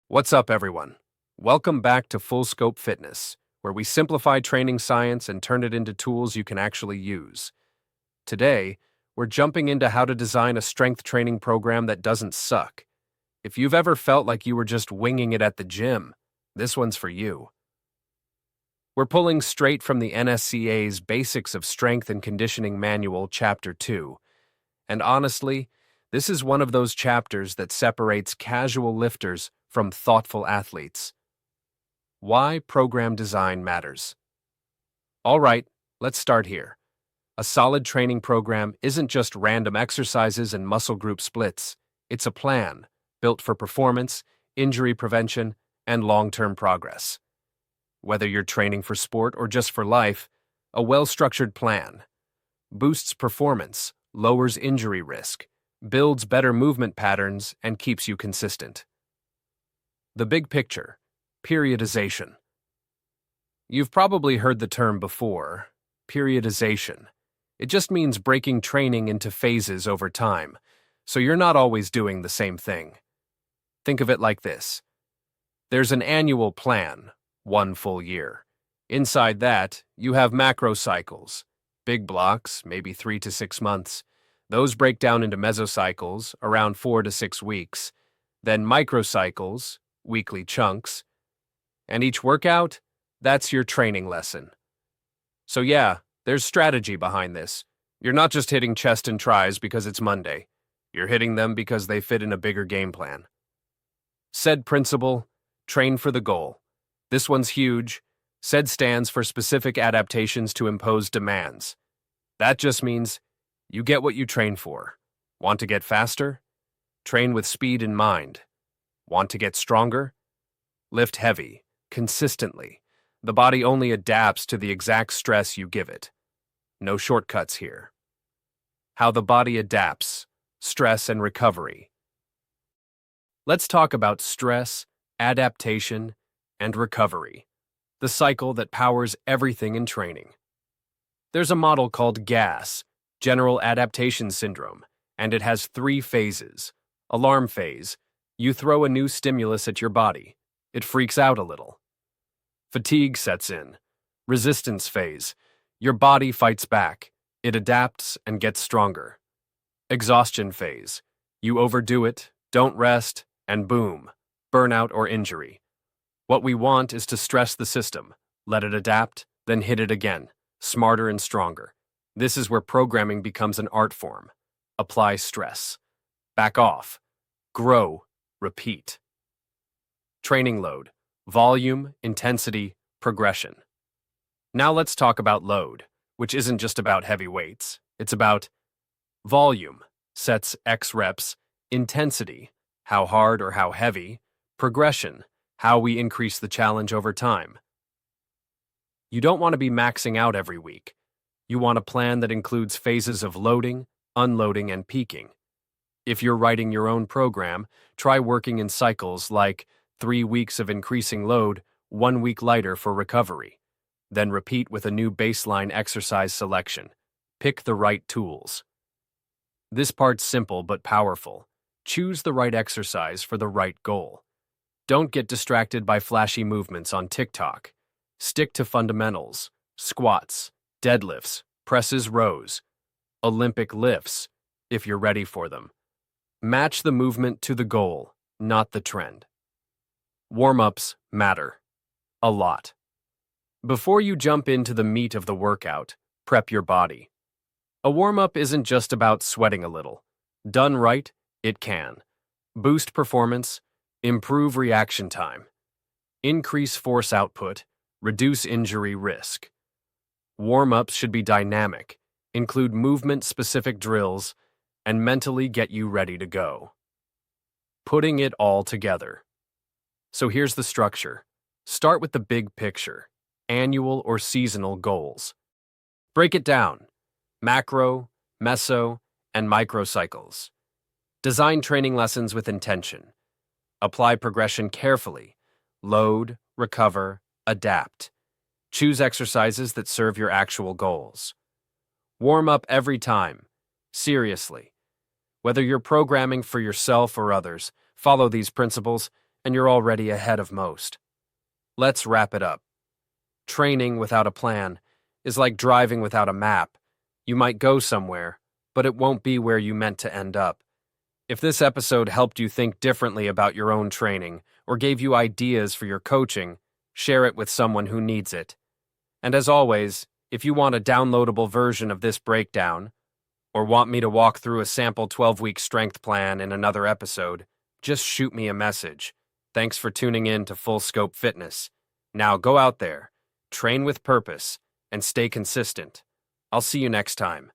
What's up, everyone? Welcome back to Full Scope Fitness, where we simplify training science and turn it into tools you can actually use. Today, we're jumping into how to design a strength training program that doesn't suck. If you've ever felt like you were just winging it at the gym, this one's for you. We're pulling straight from the NSCA's Basics of Strength and Conditioning Manual, Chapter 2. And honestly, this is one of those chapters that separates casual lifters from thoughtful athletes. Why program design matters. All right, let's start here. A solid training program isn't just random exercises and muscle group splits. It's a plan built for performance, injury prevention, and long-term progress. Whether you're training for sport or just for life, a well-structured plan boosts performance, lowers injury risk, builds better movement patterns, and keeps you consistent. The big picture, periodization. You've probably heard the term before, periodization. It just means breaking training into phases over time, so you're not always doing the same thing. Think of it like this. There's an annual plan, 1 full year. Inside that, you have macro cycles, big blocks, maybe 3 to 6 months. Those break down into mesocycles, around 4 to 6 weeks, then microcycles, weekly chunks, and each workout, that's your training lesson. So yeah, there's strategy behind this. You're not just hitting chest and tries because it's Monday. You're hitting them because they fit in a bigger game plan. SAID principle, train for the goal. This one's huge. SAID stands for specific adaptations to impose demands. That just means you get what you train for. Want to get faster? Train with speed in mind. Want to get stronger? Lift heavy, consistently. The body only adapts to the exact stress you give it. No shortcuts here. How the body adapts, stress and recovery. Let's talk about stress, adaptation, and recovery, the cycle that powers everything in training. There's a model called GAS, General Adaptation Syndrome, and it has 3 phases. Alarm phase. You throw a new stimulus at your body. It freaks out a little. Fatigue sets in. Resistance phase. Your body fights back. It adapts and gets stronger. Exhaustion phase. You overdo it, don't rest, and boom, burnout or injury. What we want is to stress the system, let it adapt, then hit it again, smarter and stronger. This is where programming becomes an art form. Apply stress. Back off. Grow. Repeat. Training load. Volume, intensity, progression. Now let's talk about load, which isn't just about heavy weights. It's about volume, sets X reps, intensity, how hard or how heavy, progression, how we increase the challenge over time. You don't want to be maxing out every week. You want a plan that includes phases of loading, unloading, and peaking. If you're writing your own program, try working in cycles like 3 weeks of increasing load, 1 week lighter for recovery. Then repeat with a new baseline exercise selection. Pick the right tools. This part's simple but powerful. Choose the right exercise for the right goal. Don't get distracted by flashy movements on TikTok. Stick to fundamentals, squats, deadlifts, presses, rows, Olympic lifts, if you're ready for them. Match the movement to the goal, not the trend. Warm-ups matter. A lot. Before you jump into the meat of the workout, prep your body. A warm-up isn't just about sweating a little. Done right, it can boost performance, improve reaction time, increase force output, reduce injury risk. Warm-ups should be dynamic, include movement-specific drills, and mentally get you ready to go. Putting it all together. So here's the structure. Start with the big picture, annual or seasonal goals. Break it down, macro, meso, and micro cycles. Design training lessons with intention. Apply progression carefully. Load, recover, adapt. Choose exercises that serve your actual goals. Warm up every time. Seriously. Whether you're programming for yourself or others, follow these principles and you're already ahead of most. Let's wrap it up. Training without a plan is like driving without a map. You might go somewhere, but it won't be where you meant to end up. If this episode helped you think differently about your own training or gave you ideas for your coaching, share it with someone who needs it. And as always, if you want a downloadable version of this breakdown, or want me to walk through a sample 12-week strength plan in another episode, just shoot me a message. Thanks for tuning in to Full Scope Fitness. Now go out there, train with purpose, and stay consistent. I'll see you next time.